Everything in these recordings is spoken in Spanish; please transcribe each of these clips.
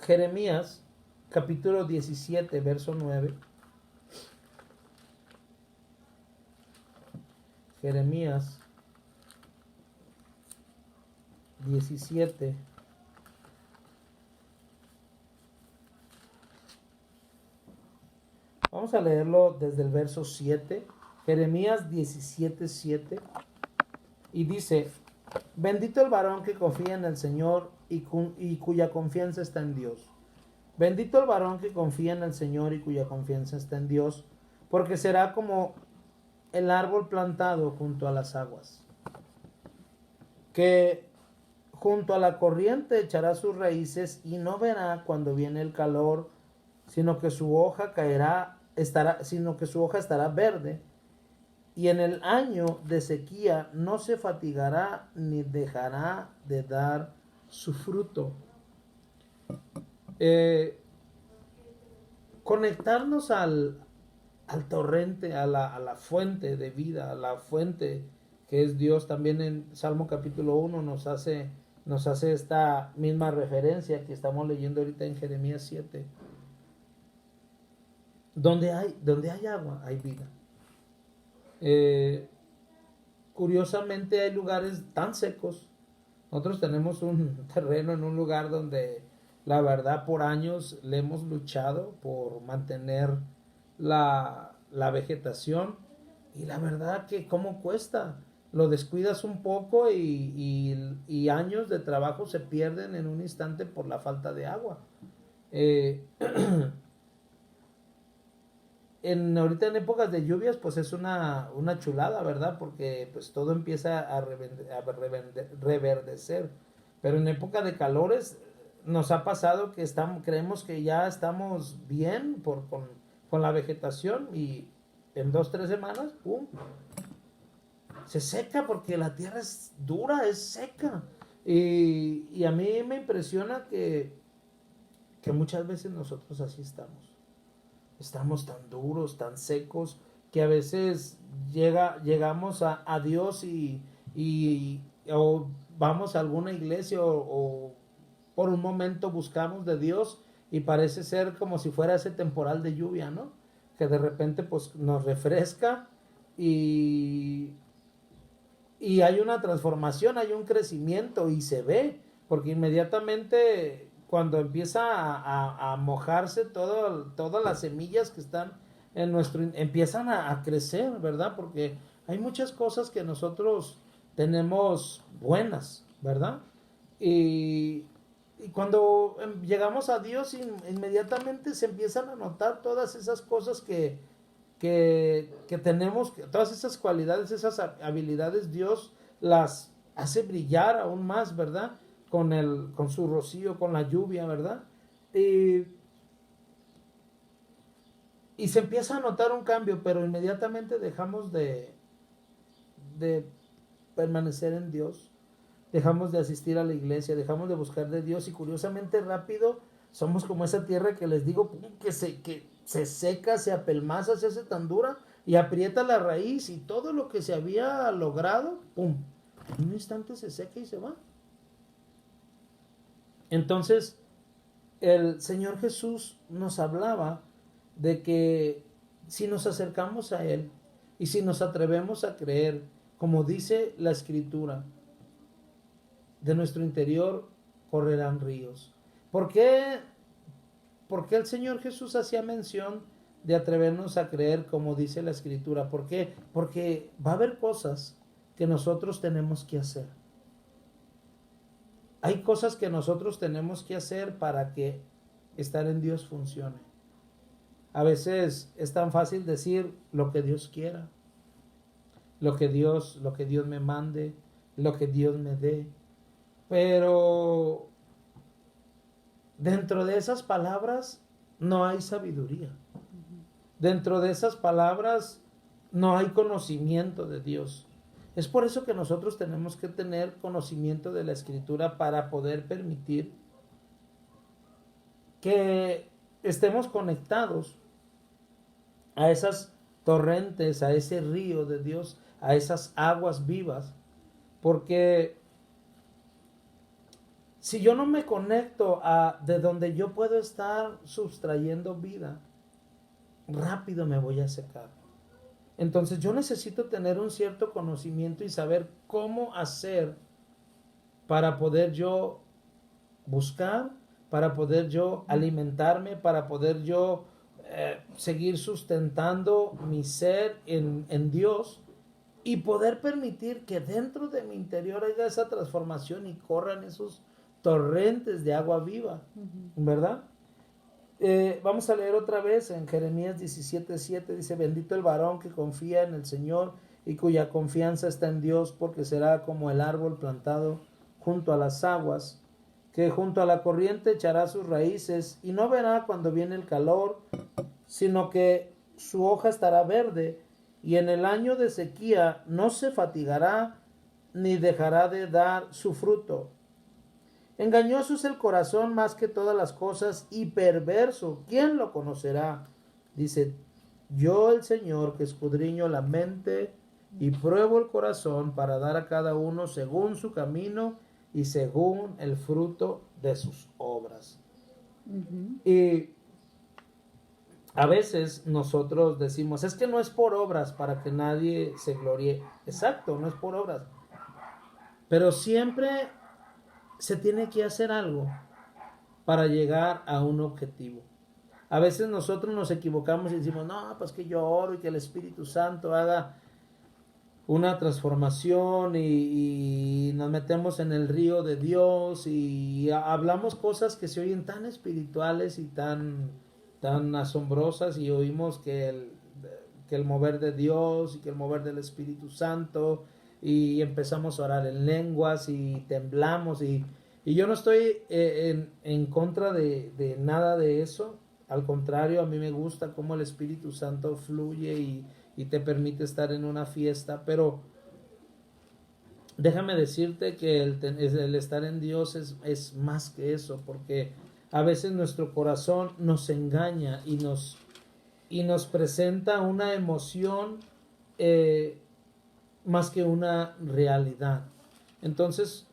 Jeremías, capítulo 17, verso 9. Jeremías 17. Vamos a leerlo desde el verso 7. Jeremías 17, 7. Y dice: bendito el varón que confía en el Señor y cuya confianza está en Dios. Bendito el varón que confía en el Señor y cuya confianza está en Dios, porque será como el árbol plantado junto a las aguas, que junto a la corriente echará sus raíces y no verá cuando viene el calor, sino que su hoja estará verde, y en el año de sequía no se fatigará ni dejará de dar su fruto. Conectarnos al torrente, a la fuente de vida, a la fuente que es Dios. También en Salmo capítulo 1 nos hace esta misma referencia que estamos leyendo ahorita en Jeremías 7. Donde hay agua, hay vida. Curiosamente hay lugares tan secos. Nosotros tenemos un terreno en un lugar donde la verdad por años le hemos luchado por mantener la vegetación, y la verdad que cómo cuesta. Lo descuidas un poco y años de trabajo se pierden en un instante por la falta de agua. Ahorita en épocas de lluvias pues es una chulada, ¿verdad? Porque pues todo empieza a reverdecer. Pero en época de calores nos ha pasado que creemos que ya estamos bien con la vegetación, y en 2, 3 semanas, ¡pum!, se seca porque la tierra es dura, es seca. Y a mí me impresiona que muchas veces nosotros así estamos. Estamos tan duros, tan secos, que a veces llegamos a Dios o vamos a alguna iglesia o por un momento buscamos de Dios, y parece ser como si fuera ese temporal de lluvia, ¿no? Que de repente pues nos refresca y, y hay una transformación, hay un crecimiento y se ve, porque inmediatamente cuando empieza a mojarse todas las semillas que están empiezan a crecer, ¿verdad? Porque hay muchas cosas que nosotros tenemos buenas, ¿verdad? Y cuando llegamos a Dios, inmediatamente se empiezan a notar todas esas cosas que tenemos, todas esas cualidades, esas habilidades. Dios las hace brillar aún más, ¿verdad? Con su rocío, con la lluvia, ¿verdad? Y se empieza a notar un cambio, pero inmediatamente dejamos de permanecer en Dios, dejamos de asistir a la iglesia, dejamos de buscar de Dios, y curiosamente rápido somos como esa tierra que les digo, que se seca, se apelmaza, se hace tan dura y aprieta la raíz, y todo lo que se había logrado, ¡pum!, en un instante se seca y se va. Entonces, el Señor Jesús nos hablaba de que si nos acercamos a Él y si nos atrevemos a creer, como dice la Escritura, de nuestro interior correrán ríos. ¿Por qué el Señor Jesús hacía mención de atrevernos a creer, como dice la Escritura? ¿Por qué? Porque va a haber cosas que nosotros tenemos que hacer. Hay cosas que nosotros tenemos que hacer para que estar en Dios funcione. A veces es tan fácil decir lo que Dios quiera, lo que Dios me mande, lo que Dios me dé. Pero dentro de esas palabras no hay sabiduría. Dentro de esas palabras no hay conocimiento de Dios. Es por eso que nosotros tenemos que tener conocimiento de la Escritura para poder permitir que estemos conectados a esas torrentes, a ese río de Dios, a esas aguas vivas. Porque si yo no me conecto a de donde yo puedo estar sustrayendo vida, rápido me voy a secar. Entonces yo necesito tener un cierto conocimiento y saber cómo hacer para poder yo buscar, para poder yo alimentarme, para poder yo seguir sustentando mi ser en Dios y poder permitir que dentro de mi interior haya esa transformación y corran esos torrentes de agua viva, ¿verdad? Vamos a leer otra vez en Jeremías 17:7, dice: bendito el varón que confía en el Señor y cuya confianza está en Dios, porque será como el árbol plantado junto a las aguas, que junto a la corriente echará sus raíces y no verá cuando viene el calor, sino que su hoja estará verde, y en el año de sequía no se fatigará ni dejará de dar su fruto. Engañoso es el corazón más que todas las cosas y perverso, ¿quién lo conocerá? Dice: yo el Señor, que escudriño la mente y pruebo el corazón, para dar a cada uno según su camino y según el fruto de sus obras. Y a veces nosotros decimos: es que no es por obras para que nadie se gloríe. Exacto, no es por obras. Pero siempre se tiene que hacer algo para llegar a un objetivo. A veces nosotros nos equivocamos y decimos: no, pues que yo oro y que el Espíritu Santo haga una transformación y nos metemos en el río de Dios y hablamos cosas que se oyen tan espirituales y tan asombrosas, y oímos que el mover de Dios y que el mover del Espíritu Santo, y empezamos a orar en lenguas y temblamos, y yo no estoy en contra de nada de eso. Al contrario, a mí me gusta cómo el Espíritu Santo fluye y te permite estar en una fiesta, pero déjame decirte que el estar en Dios es más que eso, porque a veces nuestro corazón nos engaña y nos presenta una emoción más que una realidad. Entonces,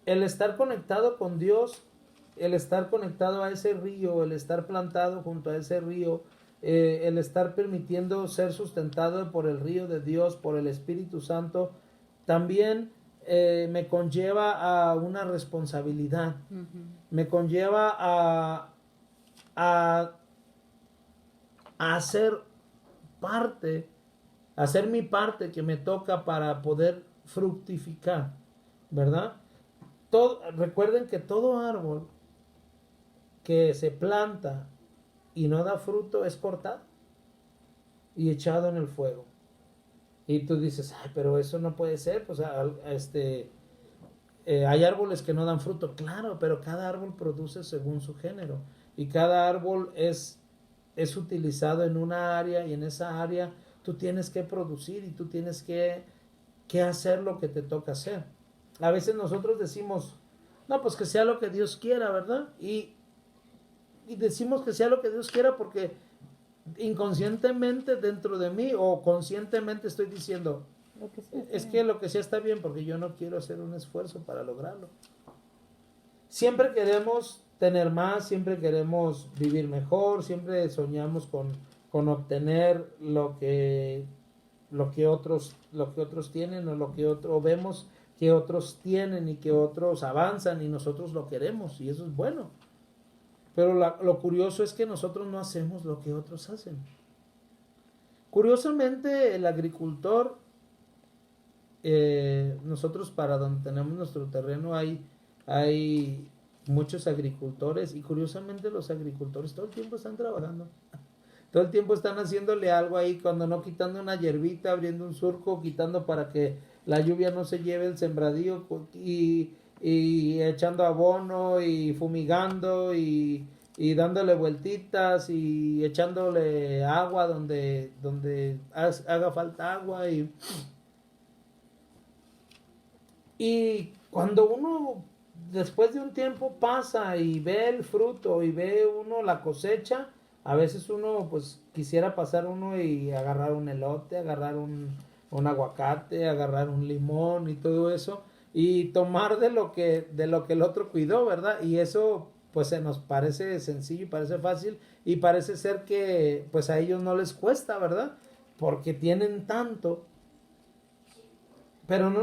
el estar conectado con Dios, el estar conectado a ese río, el estar plantado junto a ese río, el estar permitiendo ser sustentado por el río de Dios, por el Espíritu Santo, también me conlleva a una responsabilidad. Me conlleva a hacer parte, hacer mi parte que me toca para poder fructificar, ¿verdad? Recuerden que todo árbol que se planta y no da fruto es cortado y echado en el fuego. Y tú dices: ay, pero eso no puede ser, pues hay árboles que no dan fruto. Claro, pero cada árbol produce según su género, y cada árbol es utilizado en una área, y en esa área tú tienes que producir y tú tienes que hacer lo que te toca hacer. A veces nosotros decimos: no, pues que sea lo que Dios quiera, ¿verdad? Y decimos que sea lo que Dios quiera porque inconscientemente dentro de mí o conscientemente estoy diciendo: es que lo que sea está bien, porque yo no quiero hacer un esfuerzo para lograrlo. Siempre queremos tener más, siempre queremos vivir mejor, siempre soñamos con obtener lo que otros tienen, o vemos que otros tienen y que otros avanzan y nosotros lo queremos, y eso es bueno. Pero lo curioso es que nosotros no hacemos lo que otros hacen. Curiosamente, el agricultor, nosotros para donde tenemos nuestro terreno hay muchos agricultores, y curiosamente los agricultores todo el tiempo están trabajando. Todo el tiempo están haciéndole algo ahí, cuando no quitando una hierbita, abriendo un surco, quitando para que la lluvia no se lleve el sembradío, y echando abono y fumigando y dándole vueltitas y echándole agua donde haga falta agua. Y cuando uno después de un tiempo pasa y ve el fruto y ve uno la cosecha, a veces uno pues quisiera pasar uno y agarrar un elote, agarrar un aguacate, agarrar un limón y todo eso, y tomar de lo que el otro cuidó, ¿verdad? Y eso pues se nos parece sencillo y parece fácil y parece ser que pues a ellos no les cuesta, ¿verdad? Porque tienen tanto, pero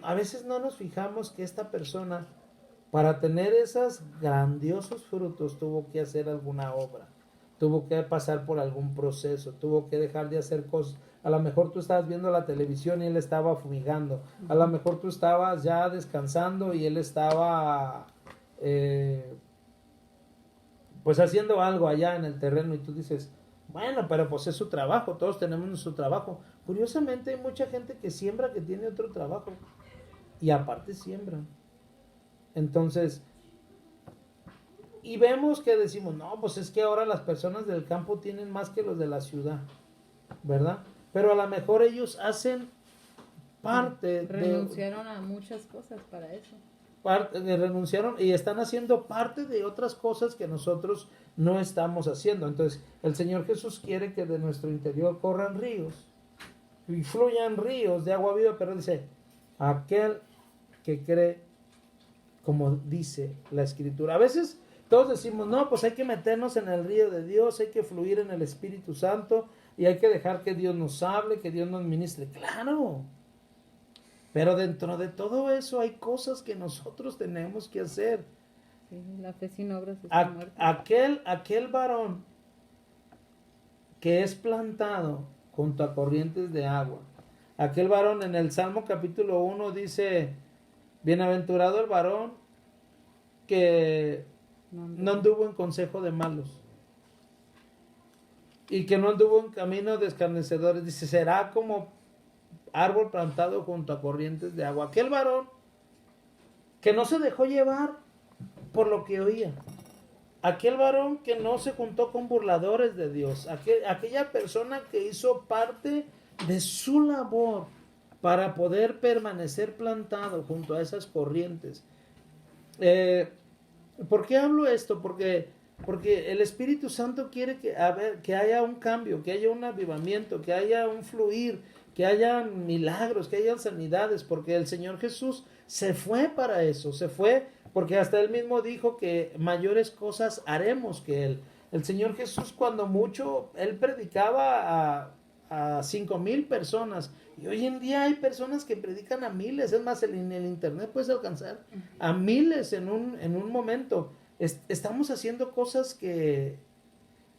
a veces no nos fijamos que esta persona para tener esos grandiosos frutos tuvo que hacer alguna obra, tuvo que pasar por algún proceso, tuvo que dejar de hacer cosas. A lo mejor tú estabas viendo la televisión y él estaba fumigando, a lo mejor tú estabas ya descansando y él estaba pues haciendo algo allá en el terreno y tú dices, bueno, pero pues es su trabajo, todos tenemos su trabajo. Curiosamente hay mucha gente que siembra que tiene otro trabajo y aparte siembran. Entonces, y vemos que decimos, no, pues es que ahora las personas del campo tienen más que los de la ciudad, ¿verdad? Pero a lo mejor ellos hacen parte renunciaron a muchas cosas para eso. Renunciaron y están haciendo parte de otras cosas que nosotros no estamos haciendo. Entonces, el Señor Jesús quiere que de nuestro interior corran ríos y fluyan ríos de agua viva, pero dice, aquel que cree como dice la Escritura. A veces todos decimos, no, pues hay que meternos en el río de Dios, hay que fluir en el Espíritu Santo y hay que dejar que Dios nos hable, que Dios nos ministre. Claro, pero dentro de todo eso hay cosas que nosotros tenemos que hacer. Sí, la fe sin obras está muerta. Aquel varón que es plantado junto a corrientes de agua. Aquel varón en el Salmo capítulo 1 dice, bienaventurado el varón que no anduvo en consejo de malos y que no anduvo en camino de escarnecedores. Dice, será como árbol plantado junto a corrientes de agua. Aquel varón que no se dejó llevar por lo que oía. Aquel varón que no se juntó con burladores de Dios. Aquella persona que hizo parte de su labor para poder permanecer plantado junto a esas corrientes. ¿Por qué hablo esto? Porque el Espíritu Santo quiere que haya un cambio, que haya un avivamiento, que haya un fluir, que haya milagros, que haya sanidades, porque el Señor Jesús se fue para eso, se fue porque hasta él mismo dijo que mayores cosas haremos que él. El Señor Jesús cuando mucho, él predicaba a 5,000 personas y hoy en día hay personas que predican a miles, es más, en el internet puedes alcanzar a miles en un momento. Estamos haciendo cosas que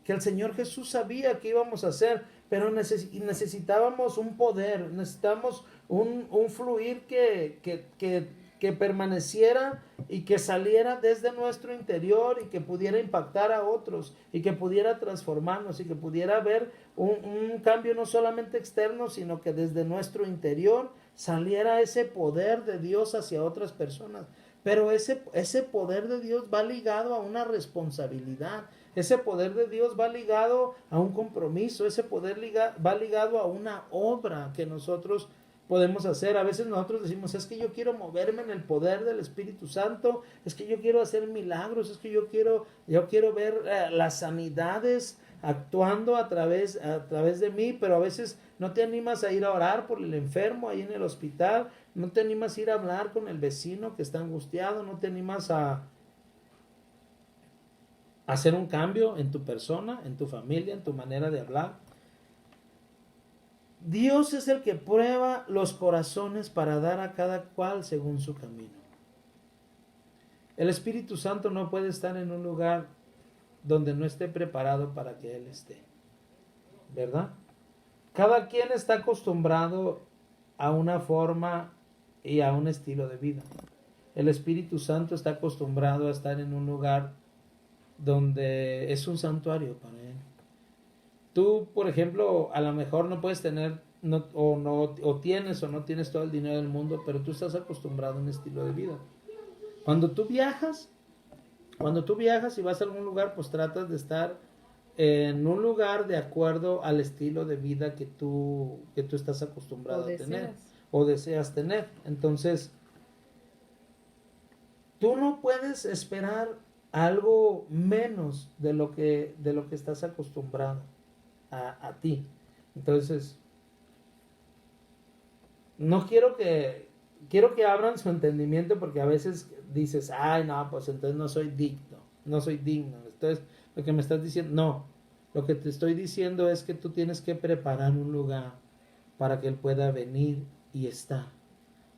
el Señor Jesús sabía que íbamos a hacer, pero necesitábamos un poder, necesitamos un fluir que permaneciera y que saliera desde nuestro interior y que pudiera impactar a otros y que pudiera transformarnos y que pudiera haber un cambio no solamente externo, sino que desde nuestro interior saliera ese poder de Dios hacia otras personas. Pero ese poder de Dios va ligado a una responsabilidad. Ese poder de Dios va ligado a un compromiso. Ese poder va ligado a una obra que nosotros podemos hacer. A veces nosotros decimos, es que yo quiero moverme en el poder del Espíritu Santo, es que yo quiero hacer milagros, es que yo quiero ver las sanidades actuando a través de mí, pero a veces no te animas a ir a orar por el enfermo ahí en el hospital, no te animas a ir a hablar con el vecino que está angustiado, no te animas a hacer un cambio en tu persona, en tu familia, en tu manera de hablar. Dios es el que prueba los corazones para dar a cada cual según su camino. El Espíritu Santo no puede estar en un lugar donde no esté preparado para que Él esté, ¿verdad? Cada quien está acostumbrado a una forma y a un estilo de vida. El Espíritu Santo está acostumbrado a estar en un lugar donde es un santuario para Él. Tú, por ejemplo, a lo mejor no puedes tener, o tienes o no tienes todo el dinero del mundo, pero tú estás acostumbrado a un estilo de vida. Cuando tú viajas y vas a algún lugar, pues tratas de estar en un lugar de acuerdo al estilo de vida que tú estás acostumbrado a tener o deseas tener. Entonces, tú no puedes esperar algo menos de lo que estás acostumbrado a ti. Entonces, no quiero que quiero que abran su entendimiento porque a veces dices, ay, no, pues entonces no soy digno, no soy digno. Entonces, lo que me estás diciendo, no, lo que te estoy diciendo es que tú tienes que preparar un lugar para que Él pueda venir y estar,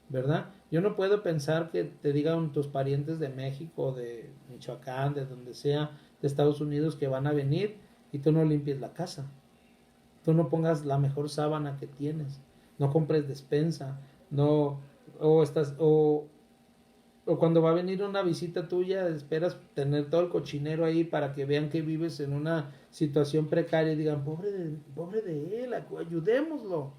¿verdad? Yo no puedo pensar que te digan tus parientes de México, de Michoacán, de donde sea, de Estados Unidos, que van a venir y tú no limpies la casa. Tú no pongas la mejor sábana que tienes, no compres despensa, no, o cuando va a venir una visita tuya, esperas tener todo el cochinero ahí para que vean que vives en una situación precaria y digan, pobre de él, ayudémoslo.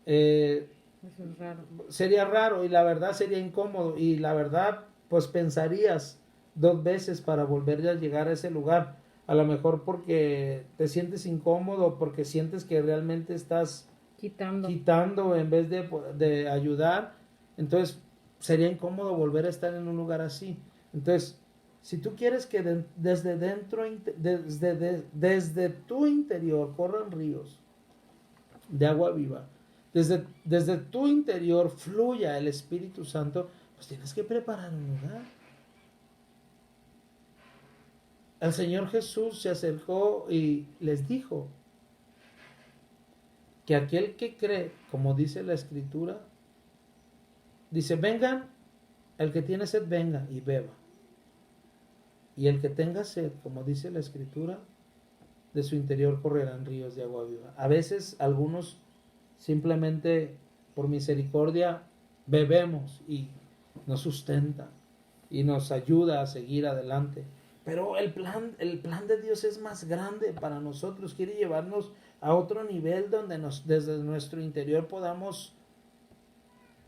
Eso es raro. Sería raro y la verdad sería incómodo y la verdad pues pensarías 2 veces para volver a llegar a ese lugar. A lo mejor porque te sientes incómodo, porque sientes que realmente estás quitando en vez de ayudar. Entonces sería incómodo volver a estar en un lugar así. Entonces, si tú quieres que desde dentro, desde tu interior corran ríos de agua viva, desde tu interior fluya el Espíritu Santo, pues tienes que preparar un lugar. El Señor Jesús se acercó y les dijo que aquel que cree, como dice la Escritura, dice, vengan, el que tiene sed venga y beba. Y el que tenga sed, como dice la Escritura, de su interior correrán ríos de agua viva. A veces algunos simplemente por misericordia bebemos y nos sustenta y nos ayuda a seguir adelante. Pero el plan de Dios es más grande para nosotros. Quiere llevarnos a otro nivel donde desde nuestro interior podamos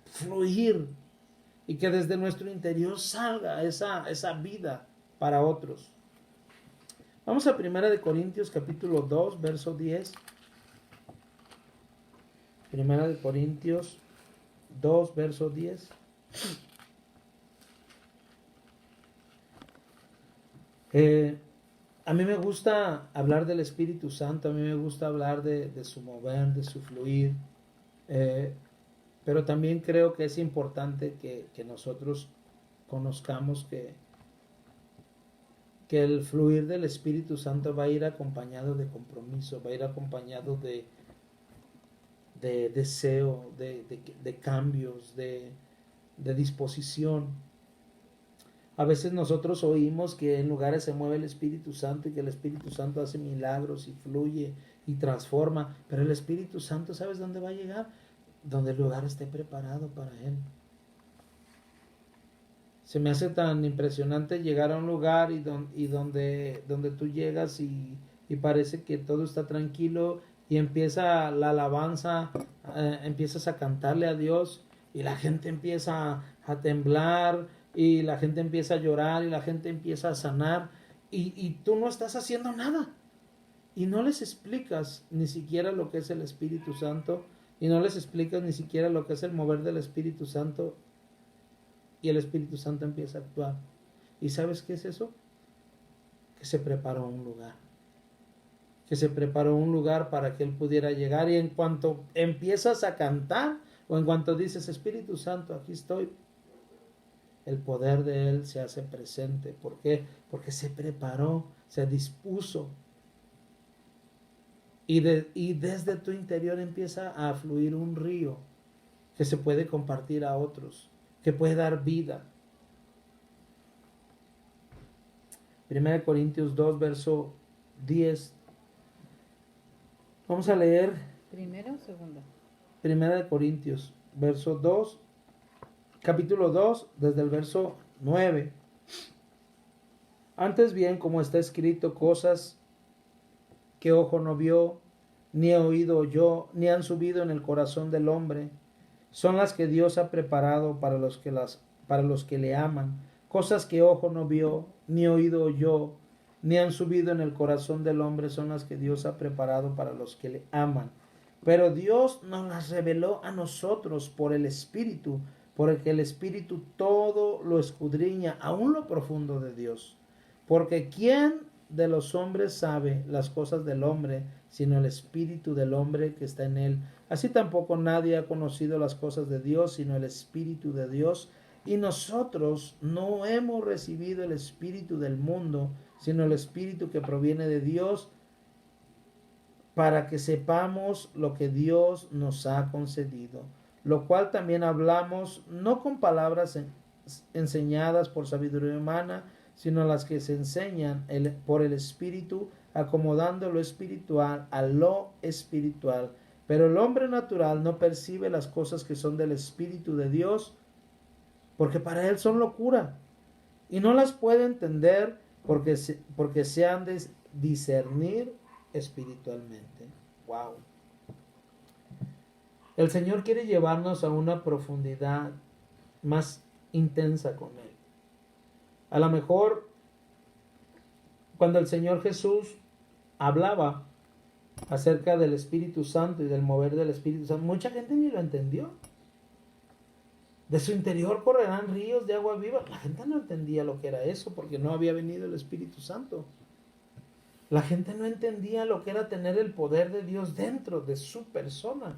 fluir y que desde nuestro interior salga esa vida para otros. Vamos a 1 Corintios capítulo 2, verso 10. 1 Corintios 2, verso 10. A mí me gusta hablar del Espíritu Santo, a mí me gusta hablar de su mover, de su fluir, pero también creo que es importante que nosotros conozcamos que el fluir del Espíritu Santo va a ir acompañado de compromiso, va a ir acompañado de deseo, de cambios, de disposición. A veces nosotros oímos que en lugares se mueve el Espíritu Santo y que el Espíritu Santo hace milagros y fluye y transforma, pero el Espíritu Santo, ¿sabes dónde va a llegar? Donde el lugar esté preparado para Él. Se me hace tan impresionante llegar a un lugar y donde tú llegas y parece que todo está tranquilo y empieza la alabanza, empiezas a cantarle a Dios y la gente empieza a temblar y la gente empieza a llorar y la gente empieza a sanar y tú no estás haciendo nada y no les explicas ni siquiera lo que es el Espíritu Santo y no les explicas ni siquiera lo que es el mover del Espíritu Santo y el Espíritu Santo empieza a actuar. ¿Y sabes qué es eso? Que se preparó un lugar. Que se preparó un lugar para que Él pudiera llegar y en cuanto empiezas a cantar o en cuanto dices Espíritu Santo, aquí estoy, el poder de Él se hace presente. ¿Por qué? Porque se preparó, se dispuso. Y desde tu interior empieza a fluir un río que se puede compartir a otros, que puede dar vida. 1 Corintios 2, verso 10. Vamos a leer. ¿Primera o segunda? 1 Corintios, verso 2, capítulo 2, desde el verso 9. Antes bien, como está escrito, cosas que ojo no vio, ni oído oyó, ni han subido en el corazón del hombre, son las que Dios ha preparado para los que le aman. Cosas que ojo no vio, ni oído oyó, ni han subido en el corazón del hombre, son las que Dios ha preparado para los que le aman. Pero Dios nos las reveló a nosotros por el Espíritu, porque el Espíritu todo lo escudriña, aún lo profundo de Dios. Porque ¿quién de los hombres sabe las cosas del hombre, sino el espíritu del hombre que está en él. Así tampoco nadie ha conocido las cosas de Dios, sino el espíritu de Dios. Y nosotros no hemos recibido el espíritu del mundo, sino el espíritu que proviene de Dios, para que sepamos lo que Dios nos ha concedido, lo cual también hablamos, no con palabras enseñadas por sabiduría humana, sino las que se enseñan por el Espíritu, acomodando lo espiritual a lo espiritual. Pero el hombre natural no percibe las cosas que son del Espíritu de Dios, porque para él son locura, y no las puede entender porque se han de discernir espiritualmente. Wow. El Señor quiere llevarnos a una profundidad más intensa con Él. A lo mejor cuando el Señor Jesús hablaba acerca del Espíritu Santo y del mover del Espíritu Santo, mucha gente ni lo entendió. De su interior correrán ríos de agua viva. La gente no entendía lo que era eso porque no había venido el Espíritu Santo. La gente no entendía lo que era tener el poder de Dios dentro de su persona.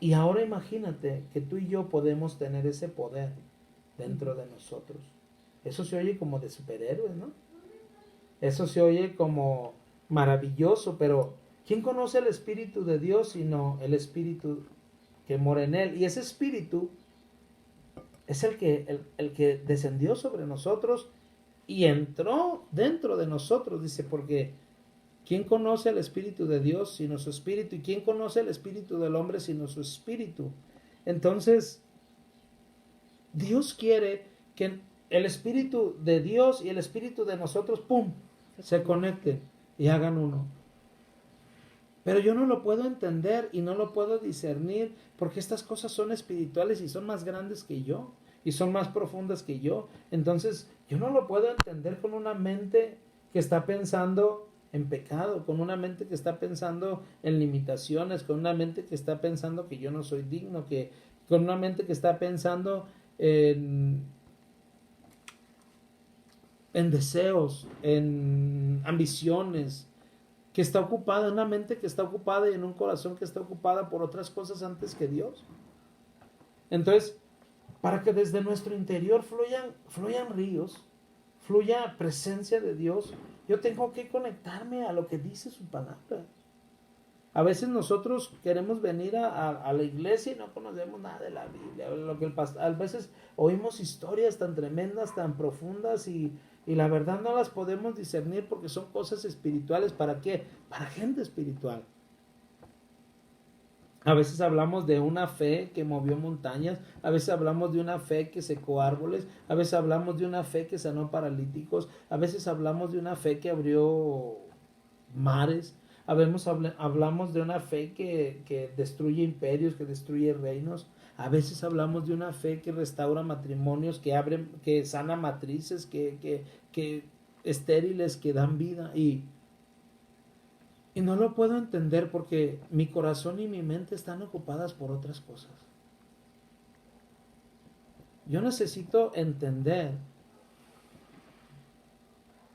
Y ahora imagínate que tú y yo podemos tener ese poder dentro de nosotros. Eso se oye como de superhéroes, ¿no? Eso se oye como maravilloso, pero ¿quién conoce el Espíritu de Dios sino el Espíritu que mora en Él? Y ese Espíritu es el que descendió sobre nosotros y entró dentro de nosotros, dice, porque ¿quién conoce el Espíritu de Dios sino su Espíritu? ¿Y quién conoce el Espíritu del hombre sino su Espíritu? Entonces, Dios quiere que el Espíritu de Dios y el Espíritu de nosotros, ¡pum!, se conecten y hagan uno. Pero yo no lo puedo entender y no lo puedo discernir porque estas cosas son espirituales y son más grandes que yo y son más profundas que yo. Entonces yo no lo puedo entender con una mente que está pensando en pecado, con una mente que está pensando en limitaciones, con una mente que está pensando que yo no soy digno, con una mente que está pensando en deseos, en ambiciones, que está ocupada, una mente que está ocupada y en un corazón que está ocupada por otras cosas antes que Dios. Entonces, para que desde nuestro interior fluyan ríos, fluya presencia de Dios, yo tengo que conectarme a lo que dice su palabra. A veces nosotros queremos venir a la iglesia y no conocemos nada de la Biblia. A veces oímos historias tan tremendas, tan profundas y la verdad no las podemos discernir porque son cosas espirituales. ¿Para qué? Para gente espiritual. A veces hablamos de una fe que movió montañas, a veces hablamos de una fe que secó árboles, a veces hablamos de una fe que sanó paralíticos, a veces hablamos de una fe que abrió mares, hablamos de una fe que destruye imperios, que destruye reinos. A veces hablamos de una fe que restaura matrimonios, que sana matrices, que estériles, que dan vida. Y no lo puedo entender porque mi corazón y mi mente están ocupadas por otras cosas. Yo necesito entender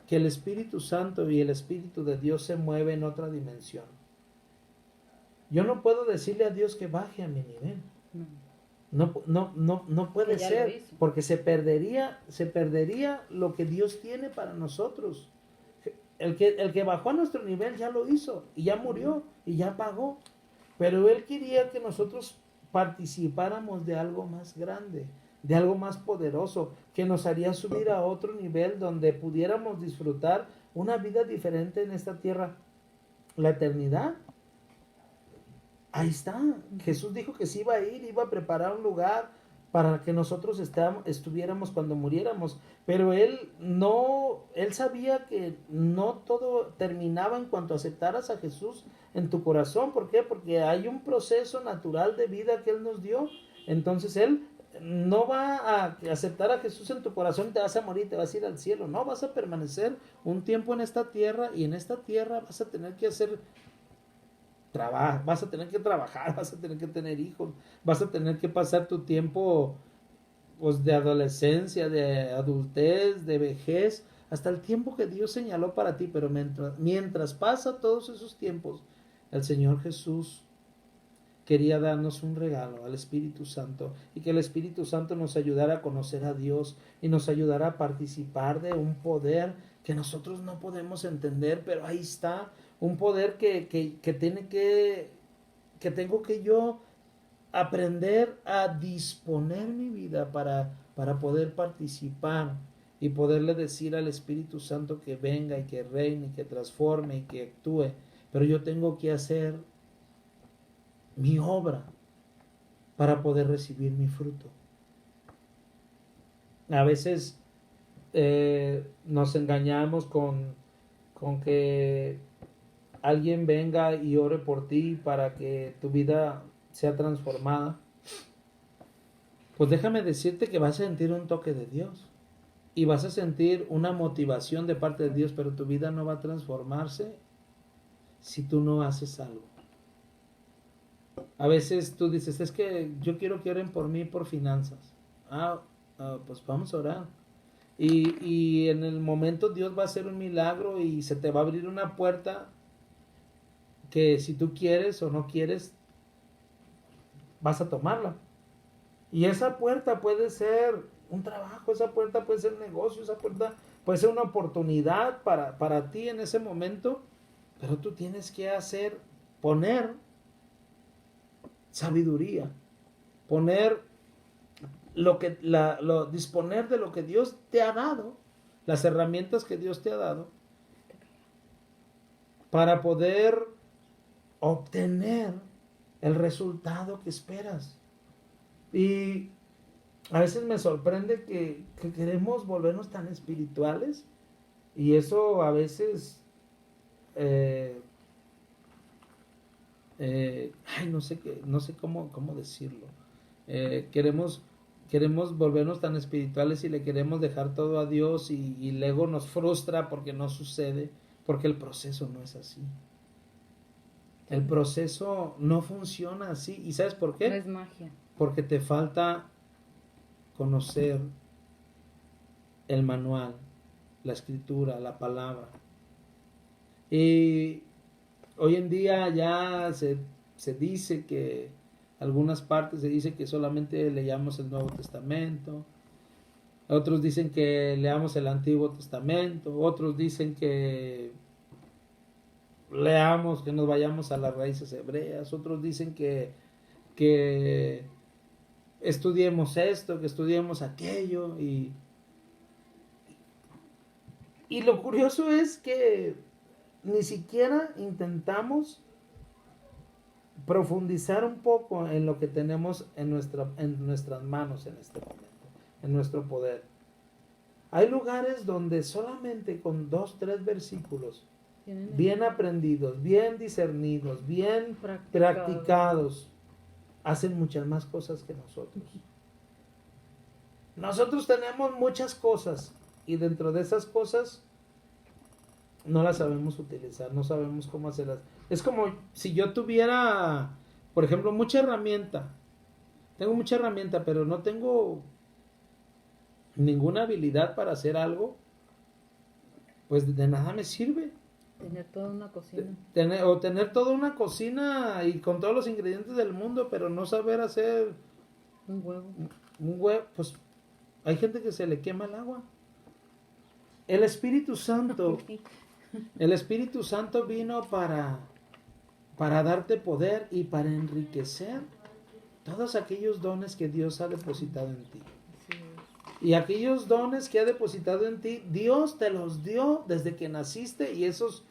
que el Espíritu Santo y el Espíritu de Dios se mueven en otra dimensión. Yo no puedo decirle a Dios que baje a mi nivel. No puede ser, porque se perdería lo que Dios tiene para nosotros. El que bajó a nuestro nivel ya lo hizo y ya murió y ya pagó. Pero Él quería que nosotros participáramos de algo más grande, de algo más poderoso, que nos haría subir a otro nivel donde pudiéramos disfrutar una vida diferente en esta tierra. La eternidad. Ahí está. Jesús dijo que se iba a ir, iba a preparar un lugar para que nosotros estuviéramos cuando muriéramos. Pero Él sabía que no todo terminaba en cuanto aceptaras a Jesús en tu corazón. ¿Por qué? Porque hay un proceso natural de vida que Él nos dio. Entonces Él no va a aceptar a Jesús en tu corazón y te vas a morir, te vas a ir al cielo. No, vas a permanecer un tiempo en esta tierra y en esta tierra vas a tener que vas a tener que trabajar, vas a tener que tener hijos, vas a tener que pasar tu tiempo, pues, de adolescencia, de adultez, de vejez, hasta el tiempo que Dios señaló para ti, pero mientras pasa todos esos tiempos, el Señor Jesús quería darnos un regalo al Espíritu Santo y que el Espíritu Santo nos ayudara a conocer a Dios y nos ayudara a participar de un poder que nosotros no podemos entender, pero ahí está, un poder que tengo que yo aprender a disponer mi vida para poder participar y poderle decir al Espíritu Santo que venga y que reine y que transforme y que actúe, pero yo tengo que hacer mi obra para poder recibir mi fruto. A veces nos engañamos con que alguien venga y ore por ti para que tu vida sea transformada. Pues déjame decirte que vas a sentir un toque de Dios y vas a sentir una motivación de parte de Dios, pero tu vida no va a transformarse si tú no haces algo. A veces tú dices, es que yo quiero que oren por mí por finanzas. Pues vamos a orar. Y en el momento Dios va a hacer un milagro y se te va a abrir una puerta que si tú quieres o no quieres, vas a tomarla. Y esa puerta puede ser un trabajo, esa puerta puede ser un negocio, esa puerta puede ser una oportunidad para ti en ese momento, pero tú tienes que poner sabiduría, disponer de lo que Dios te ha dado, las herramientas que Dios te ha dado, para poder obtener el resultado que esperas. Y a veces me sorprende que queremos volvernos tan espirituales y eso a veces no sé cómo decirlo. Queremos volvernos tan espirituales y le queremos dejar todo a Dios y luego nos frustra porque no sucede, porque el proceso no es así. El proceso no funciona así. ¿Y sabes por qué? No es magia. Porque te falta conocer el manual, la escritura, la palabra. Y hoy en día ya se dice que algunas partes se dice que solamente leamos el Nuevo Testamento, otros dicen que leamos el Antiguo Testamento, otros dicen que leamos, que nos vayamos a las raíces hebreas, otros dicen que estudiemos esto, que estudiemos aquello, y lo curioso es que ni siquiera intentamos profundizar un poco en lo que tenemos en nuestras manos en este momento, en nuestro poder. Hay lugares donde solamente con 2, 3 versículos bien aprendidos, bien discernidos, bien practicados, hacen muchas más cosas que nosotros. Nosotros tenemos muchas cosas y dentro de esas cosas no las sabemos utilizar, no sabemos cómo hacerlas. Es como si yo tuviera, por ejemplo, mucha herramienta. Tengo mucha herramienta, pero no tengo ninguna habilidad para hacer algo, pues de nada me sirve. Tener toda una cocina. Tener toda una cocina y con todos los ingredientes del mundo, pero no saber hacer un huevo. Un huevo, pues hay gente que se le quema el agua. El Espíritu Santo vino para darte poder y para enriquecer todos aquellos dones que Dios ha depositado en ti. Y aquellos dones que ha depositado en ti, Dios te los dio desde que naciste y esos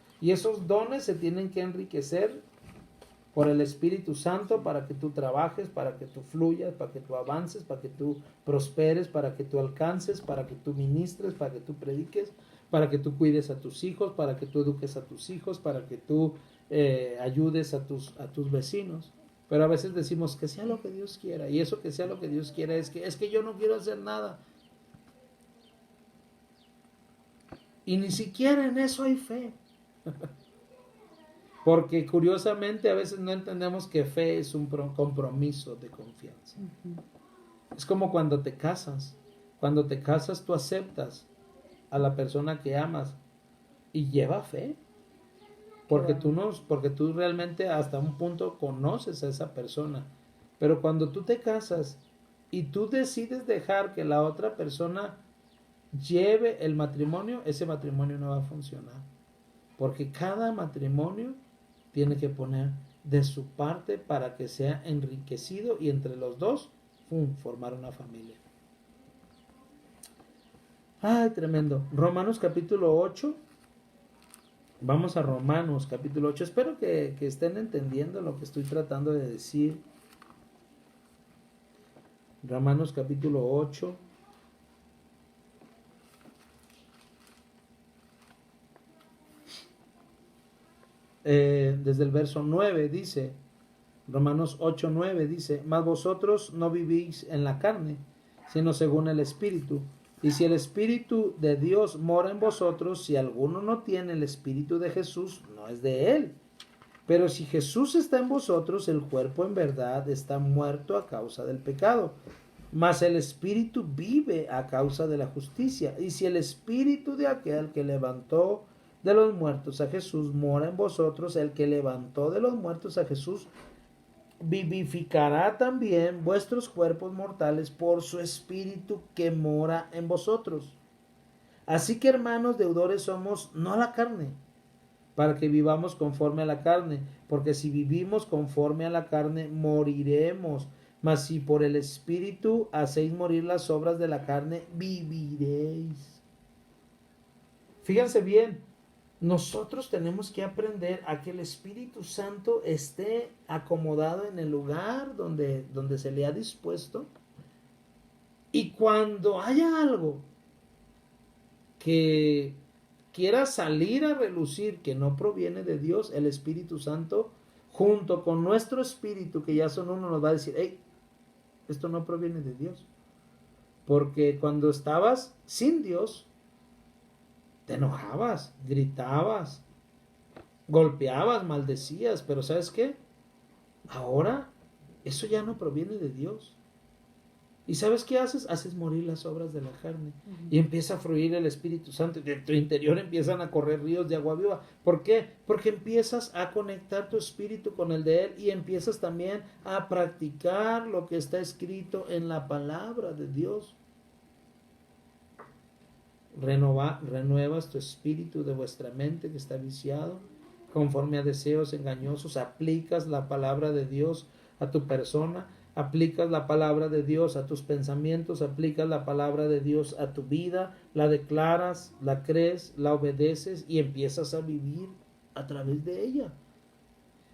dones se tienen que enriquecer por el Espíritu Santo para que tú trabajes, para que tú fluyas, para que tú avances, para que tú prosperes, para que tú alcances, para que tú ministres, para que tú prediques, para que tú cuides a tus hijos, para que tú eduques a tus hijos, para que tú ayudes a tus vecinos. Pero a veces decimos que sea lo que Dios quiera, y eso que sea lo que Dios quiera es que yo no quiero hacer nada. Y ni siquiera en eso hay fe. Porque curiosamente a veces no entendemos que fe es un compromiso de confianza. Es como cuando te casas. Cuando te casas tú aceptas a la persona que amas y lleva fe. Porque tú realmente hasta un punto conoces a esa persona. Pero cuando tú te casas y tú decides dejar que la otra persona lleve el matrimonio, ese matrimonio no va a funcionar. Porque cada matrimonio tiene que poner de su parte para que sea enriquecido y entre los dos formar una familia. Ay, tremendo. Romanos capítulo 8. Vamos a Romanos capítulo 8. Espero que estén entendiendo lo que estoy tratando de decir. Romanos capítulo 8. Desde el verso 9 dice, Romanos 8, 9 dice, mas vosotros no vivís en la carne, sino según el Espíritu. Y si el Espíritu de Dios mora en vosotros, si alguno no tiene el Espíritu de Jesús, no es de él. Pero si Jesús está en vosotros, el cuerpo en verdad está muerto a causa del pecado, mas el Espíritu vive a causa de la justicia. Y si el Espíritu de aquel que levantó de los muertos a Jesús mora en vosotros, el que levantó de los muertos a Jesús vivificará también vuestros cuerpos mortales por su Espíritu que mora en vosotros. Así que, hermanos, deudores somos no a la carne, para que vivamos conforme a la carne, porque si vivimos conforme a la carne, moriremos. Mas si por el Espíritu hacéis morir las obras de la carne, viviréis. Fíjense bien, nosotros tenemos que aprender a que el Espíritu Santo esté acomodado en el lugar donde se le ha dispuesto. Y cuando haya algo que quiera salir a relucir que no proviene de Dios, el Espíritu Santo, junto con nuestro espíritu, que ya son uno, nos va a decir, hey, esto no proviene de Dios. Porque cuando estabas sin Dios, te enojabas, gritabas, golpeabas, maldecías, pero ¿sabes qué? Ahora eso ya no proviene de Dios. ¿Y sabes qué haces? Haces morir las obras de la carne. Y empieza a fluir el Espíritu Santo. De tu interior empiezan a correr ríos de agua viva. ¿Por qué? Porque empiezas a conectar tu espíritu con el de Él y empiezas también a practicar lo que está escrito en la palabra de Dios. Renuevas tu espíritu de vuestra mente que está viciado conforme a deseos engañosos. Aplicas la palabra de Dios a tu persona. Aplicas la palabra de Dios a tus pensamientos, aplicas la palabra de Dios a tu vida, la declaras, la crees, la obedeces y empiezas a vivir a través de ella.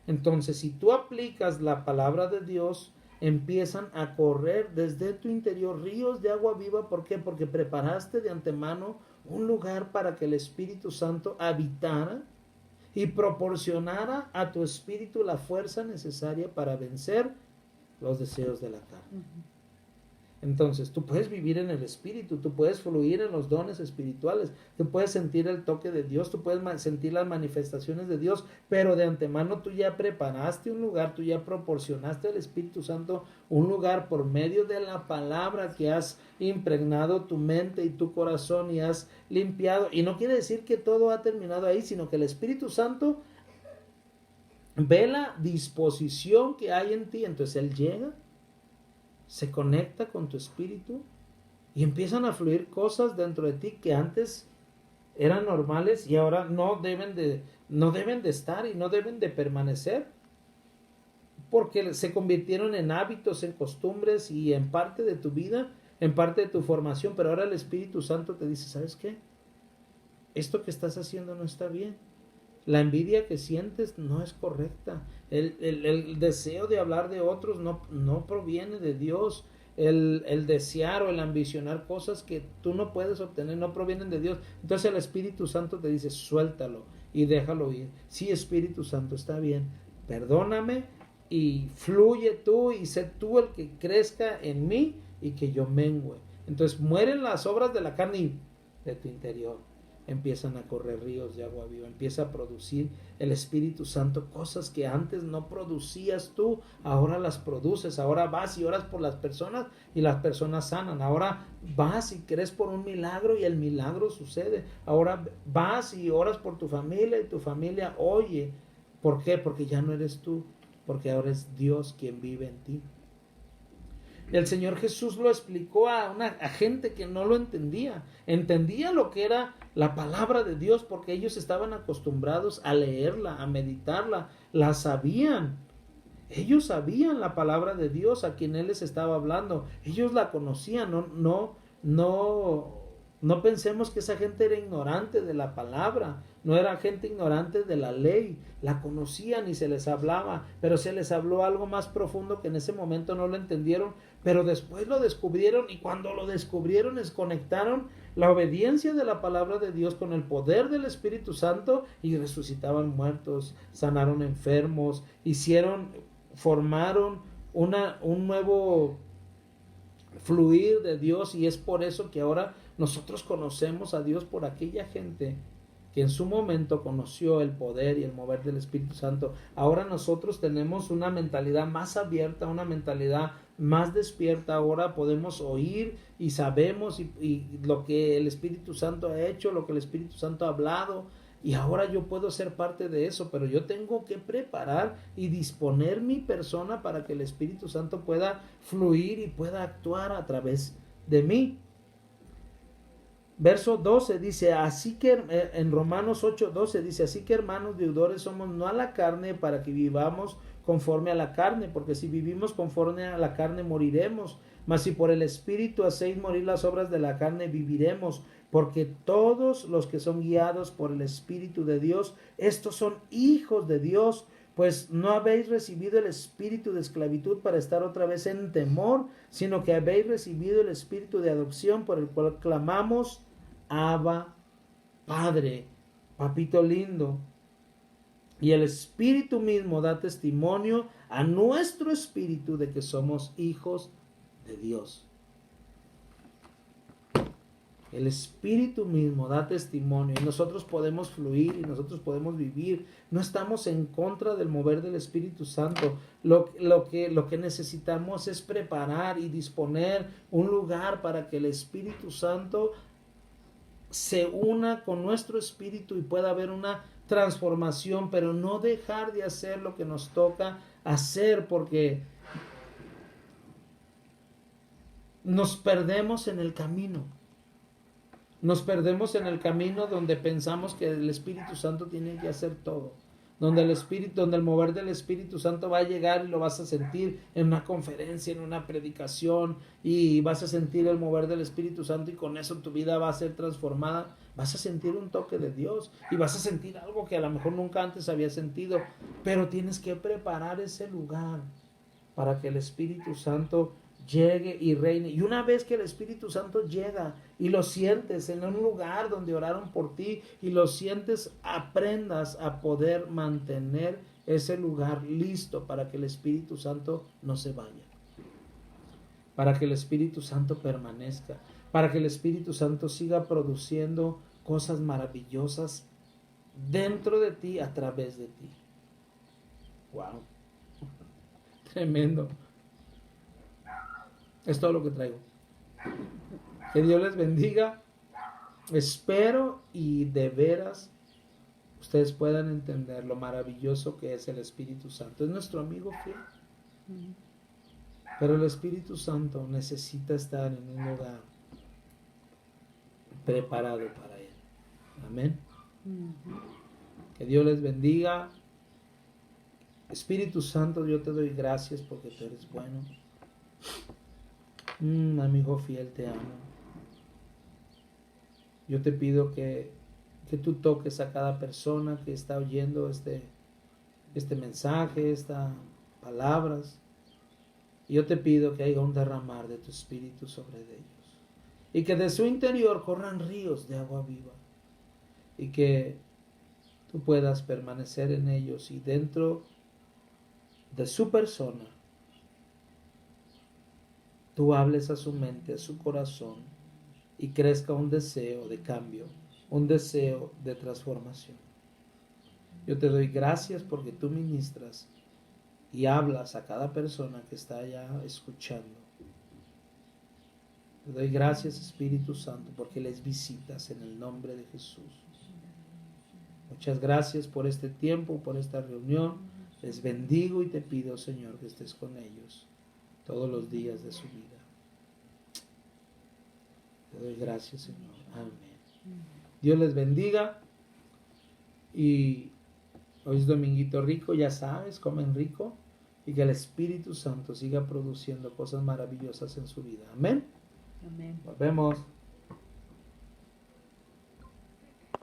Entonces, si tú aplicas la palabra de Dios, empiezan a correr desde tu interior ríos de agua viva. ¿Por qué? Porque preparaste de antemano un lugar para que el Espíritu Santo habitara y proporcionara a tu espíritu la fuerza necesaria para vencer los deseos de la carne. Entonces, tú puedes vivir en el Espíritu, tú puedes fluir en los dones espirituales, tú puedes sentir el toque de Dios, tú puedes sentir las manifestaciones de Dios, pero de antemano tú ya preparaste un lugar, tú ya proporcionaste al Espíritu Santo un lugar por medio de la palabra que has impregnado tu mente y tu corazón y has limpiado. Y no quiere decir que todo ha terminado ahí, sino que el Espíritu Santo ve la disposición que hay en ti, entonces Él llega, se conecta con tu espíritu y empiezan a fluir cosas dentro de ti que antes eran normales y ahora no deben de estar y no deben de permanecer porque se convirtieron en hábitos, en costumbres y en parte de tu vida, en parte de tu formación. Pero ahora el Espíritu Santo te dice, ¿sabes qué? Esto que estás haciendo no está bien. La envidia que sientes no es correcta. El deseo de hablar de otros no proviene de Dios. El desear o el ambicionar cosas que tú no puedes obtener no provienen de Dios. Entonces el Espíritu Santo te dice, suéltalo y déjalo ir. Sí, Espíritu Santo, está bien. Perdóname y fluye tú y sé tú el que crezca en mí y que yo mengüe. Entonces mueren las obras de la carne y de tu interior. empiezan a correr ríos de agua viva, empieza a producir el Espíritu Santo cosas que antes no producías tú, ahora las produces, ahora vas y oras por las personas y las personas sanan, ahora vas y crees por un milagro y el milagro sucede, ahora vas y oras por tu familia y tu familia oye. ¿Por qué? Porque ya no eres tú, porque ahora es Dios quien vive en ti. El Señor Jesús lo explicó a gente que no lo entendía. Entendía lo que era la palabra de Dios porque ellos estaban acostumbrados a leerla, a meditarla, la sabían. Ellos sabían la palabra de Dios a quien Él les estaba hablando. Ellos la conocían. No pensemos que esa gente era ignorante de la palabra. No era gente ignorante de la ley. La conocían y se les hablaba. Pero se les habló algo más profundo que en ese momento no lo entendieron. Pero después lo descubrieron y cuando lo descubrieron conectaron la obediencia de la palabra de Dios con el poder del Espíritu Santo y resucitaban muertos, sanaron enfermos, formaron un nuevo fluir de Dios y es por eso que ahora nosotros conocemos a Dios por aquella gente que en su momento conoció el poder y el mover del Espíritu Santo. Ahora nosotros tenemos una mentalidad más abierta, una mentalidad más despierta. Ahora podemos oír y sabemos y lo que el Espíritu Santo ha hecho, lo que el Espíritu Santo ha hablado. Y ahora yo puedo ser parte de eso, pero yo tengo que preparar y disponer mi persona para que el Espíritu Santo pueda fluir y pueda actuar a través de mí. Verso 12 dice, así que en Romanos 8:12 dice, así que hermanos deudores somos no a la carne para que vivamos conforme a la carne, porque si vivimos conforme a la carne moriremos, mas si por el Espíritu hacéis morir las obras de la carne viviremos, porque todos los que son guiados por el Espíritu de Dios, estos son hijos de Dios. Pues no habéis recibido el espíritu de esclavitud para estar otra vez en temor, sino que habéis recibido el espíritu de adopción por el cual clamamos, Abba, Padre, papito lindo. Y el Espíritu mismo da testimonio a nuestro espíritu de que somos hijos de Dios. El Espíritu mismo da testimonio y nosotros podemos fluir y nosotros podemos vivir. No estamos en contra del mover del Espíritu Santo. Lo que necesitamos es preparar y disponer un lugar para que el Espíritu Santo se una con nuestro espíritu y pueda haber una transformación, pero no dejar de hacer lo que nos toca hacer porque nos perdemos en el camino. Nos perdemos en el camino donde pensamos que el Espíritu Santo tiene que hacer todo. Donde el mover del Espíritu Santo va a llegar y lo vas a sentir en una conferencia, en una predicación, y vas a sentir el mover del Espíritu Santo y con eso tu vida va a ser transformada. Vas a sentir un toque de Dios y vas a sentir algo que a lo mejor nunca antes habías sentido, pero tienes que preparar ese lugar para que el Espíritu Santo llegue y reine. Y una vez que el Espíritu Santo llega y lo sientes en un lugar donde oraron por ti y lo sientes, aprendas a poder mantener ese lugar listo para que el Espíritu Santo no se vaya, para que el Espíritu Santo permanezca, para que el Espíritu Santo siga produciendo cosas maravillosas dentro de ti, a través de ti. Wow, tremendo. Es todo lo que traigo. Que Dios les bendiga. Espero y de veras ustedes puedan entender lo maravilloso que es el Espíritu Santo. Es nuestro amigo fiel. Pero el Espíritu Santo necesita estar en un lugar preparado para él. Amén. Que Dios les bendiga. Espíritu Santo, yo te doy gracias porque tú eres bueno. Amigo fiel, te amo. Yo te pido que tú toques a cada persona que está oyendo este mensaje, estas palabras. Y yo te pido que haya un derramar de tu espíritu sobre ellos. Y que de su interior corran ríos de agua viva. Y que tú puedas permanecer en ellos y dentro de su persona tú hables a su mente, a su corazón y crezca un deseo de cambio un deseo de transformación. Yo te doy gracias porque tú ministras y hablas a cada persona que está allá escuchando. Te doy gracias, Espíritu Santo, porque les visitas en el nombre de Jesús. Muchas gracias por este tiempo, por esta reunión. Les bendigo y te pido, Señor, que estés con ellos todos los días de su vida. Te doy gracias, Señor. Amén. Dios les bendiga. Y hoy es dominguito rico, ya sabes, comen rico. Y que el Espíritu Santo siga produciendo cosas maravillosas en su vida. Amén. Amén. Nos vemos.